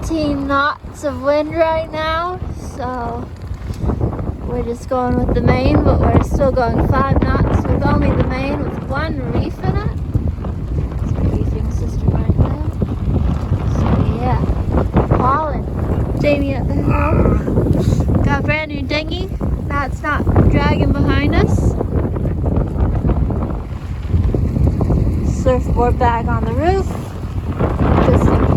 17 knots of wind right now, so we're just going with the main, but we're still going 5 knots with only the main with one reef in it. It's a reefing system right there. So yeah, hauling. Jamie at the helm. Got a brand new dinghy. That's not dragging behind us. Surfboard bag on the roof, just in case.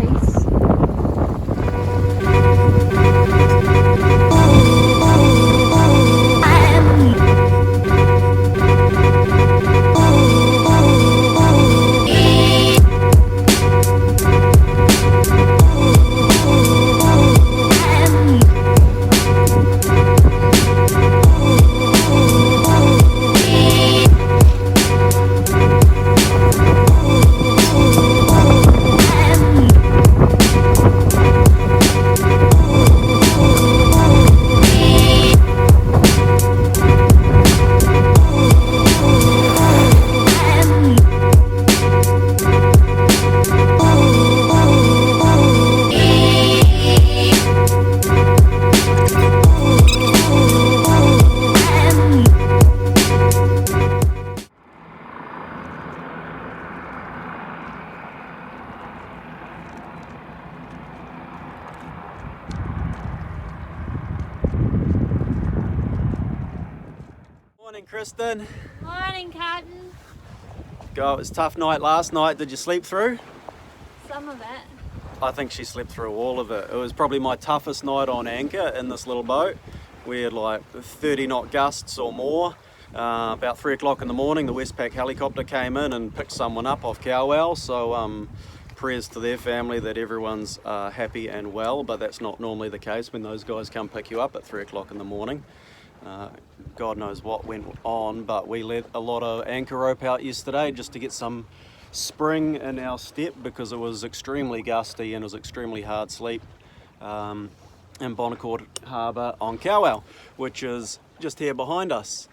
Morning, Kristen. Morning, Cotton. God, it was a tough night last night. Did you sleep through? Some of it. I think she slept through all of it. It was probably my toughest night on anchor in this little boat. We had like 30 knot gusts or more. About 3 o'clock in the morning, the Westpac helicopter came in and picked someone up off Cowell. So prayers to their family that everyone's happy and well, but that's not normally the case when those guys come pick you up at 3 o'clock in the morning. God knows what went on, but we let a lot of anchor rope out yesterday just to get some spring in our step because it was extremely gusty and it was extremely hard sleep in Bonacord Harbour on Cowell, which is just here behind us.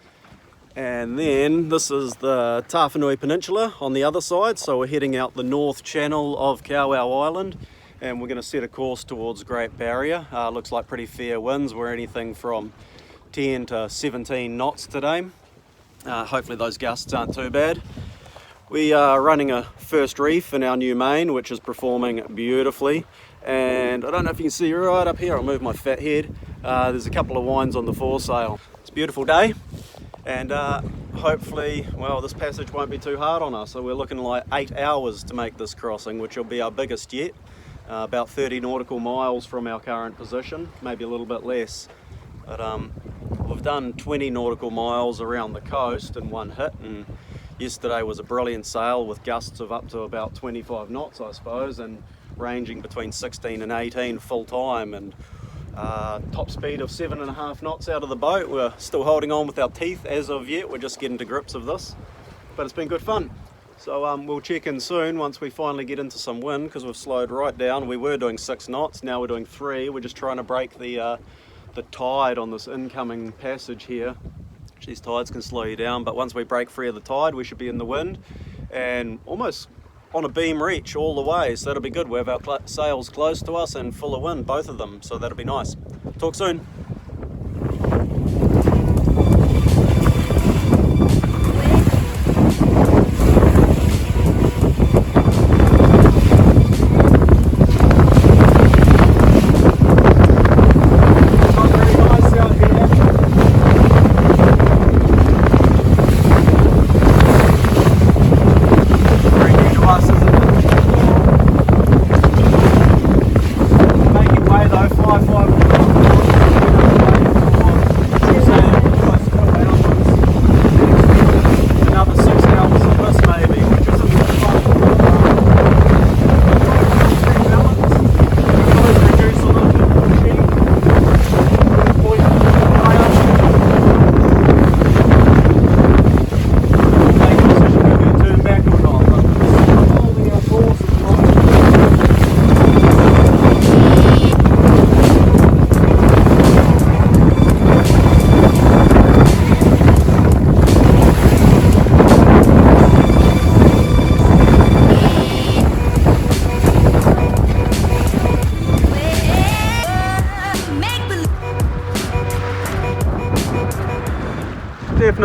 And then this is the Tāwhanui Peninsula on the other side, so we're heading out the north channel of Cowell Island and we're going to set a course towards Great Barrier. Looks like pretty fair winds. We're anything from 10 to 17 knots today. Hopefully those gusts aren't too bad. We are running a first reef in our new main, which is performing beautifully. And I don't know if you can see right up here, I'll move my fat head. There's a couple of wines on the foresail. It's a beautiful day. And hopefully, well, this passage won't be too hard on us. So we're looking like 8 hours to make this crossing, which will be our biggest yet. About 30 nautical miles from our current position, maybe a little bit less. But we've done 20 nautical miles around the coast in one hit, and yesterday was a brilliant sail with gusts of up to about 25 knots, I suppose, and ranging between 16 and 18 full time, and top speed of 7.5 knots out of the boat. We're still holding on with our teeth as of yet. We're just getting to grips of this, but it's been good fun. So we'll check in soon once we finally get into some wind, because we've slowed right down. We were doing 6 knots, now we're doing 3. We're just trying to break the tide on this incoming passage here. These tides can slow you down, but once we break free of the tide, we should be in the wind and almost on a beam reach all the way, so that'll be good. We have our sails close to us and full of wind, both of them, so that'll be nice. Talk soon.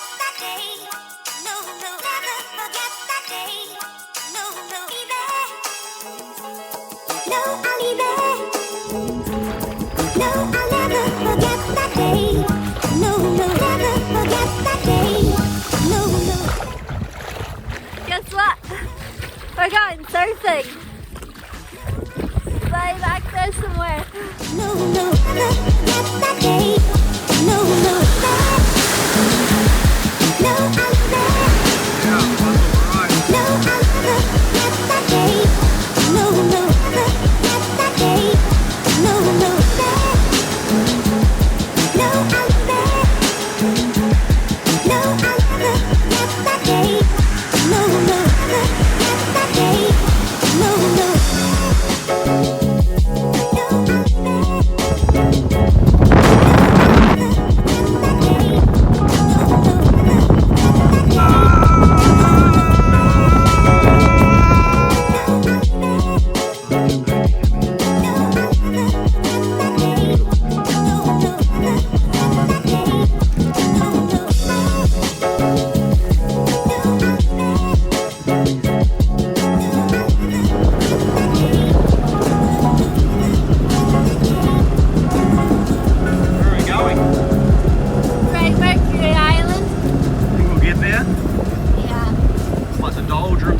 forget that day. No, no, never forget Guess what? We're going surfing. Way back there somewhere.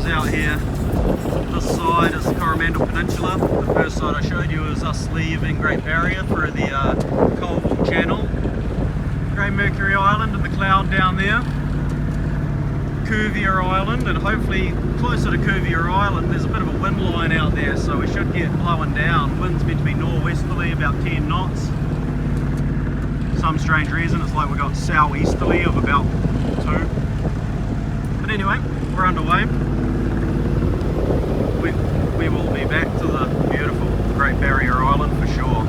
Out here. This side is the Coromandel Peninsula. The first side I showed you was us leaving Great Barrier through the Colville Channel. Great Mercury Island and the cloud down there. Cuvier Island, and hopefully closer to Cuvier Island there's a bit of a wind line out there, so we should get blowing down. Wind's meant to be norwesterly, about 10 knots. Some strange reason it's like we got southeasterly of about 2. But anyway, we're underway. We will be back to the beautiful Great Barrier Island for sure.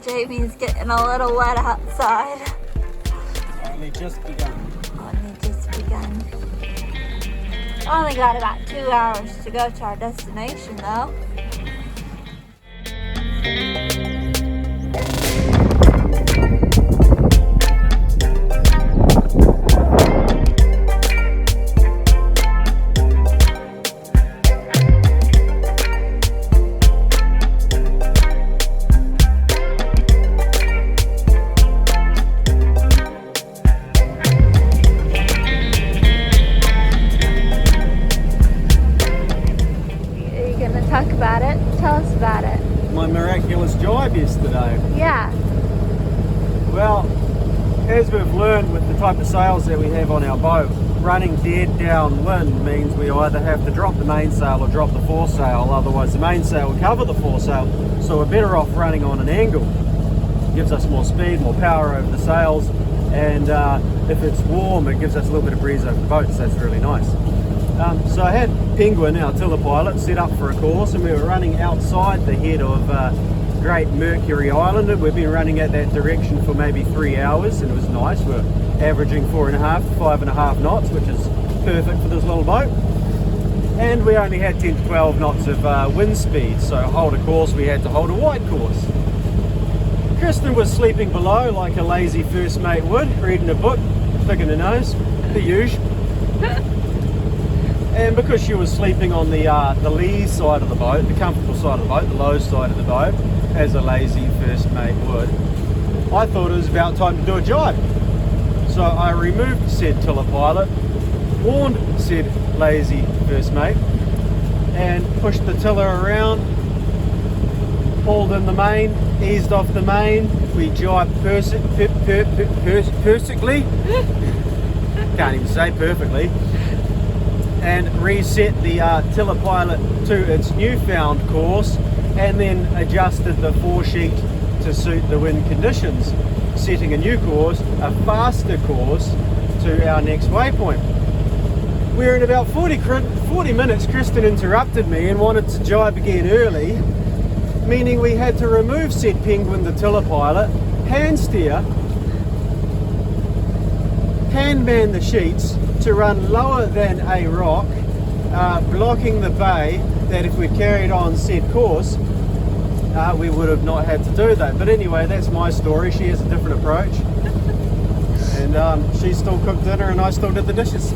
Jamie's getting a little wet outside. Only just begun. Only just begun. Only got about 2 hours to go to our destination though. Talk about it. Tell us about it. My miraculous jibe yesterday. Yeah. Well, as we've learned with the type of sails that we have on our boat, running dead downwind means we either have to drop the mainsail or drop the foresail, otherwise the mainsail will cover the foresail, so we're better off running on an angle. It gives us more speed, more power over the sails, and if it's warm it gives us a little bit of breeze over the boat, so that's really nice. So I had Penguin, our tiller pilot, set up for a course, and we were running outside the head of Great Mercury Island. We've been running at that direction for maybe 3 hours, and it was nice. We're averaging 4.5 to 5.5 knots, which is perfect for this little boat. And we only had 10 to 12 knots of wind speed, so to hold a course we had to hold a wide course. Kristen was sleeping below like a lazy first mate would, reading a book, picking her nose, the usual. And because she was sleeping on the lee side of the boat, the comfortable side of the boat, the low side of the boat, as a lazy first mate would, I thought it was about time to do a jibe. So I removed said tiller pilot, warned said lazy first mate, and pushed the tiller around, hauled in the main, eased off the main. We jibed perfectly, can't even say perfectly, and reset the tiller pilot to its newfound course, and then adjusted the foresheet to to suit the wind conditions, setting a new course, a faster course, to our next waypoint. We're in about 40 minutes. Kristen interrupted me and wanted to jibe again early, meaning we had to remove said penguin, the tiller pilot, hand steer, hand man the sheets to run lower than a rock, blocking the bay, that if we carried on said course, we would have not had to do that. But anyway, that's my story. She has a different approach. And she still cooked dinner and I still did the dishes.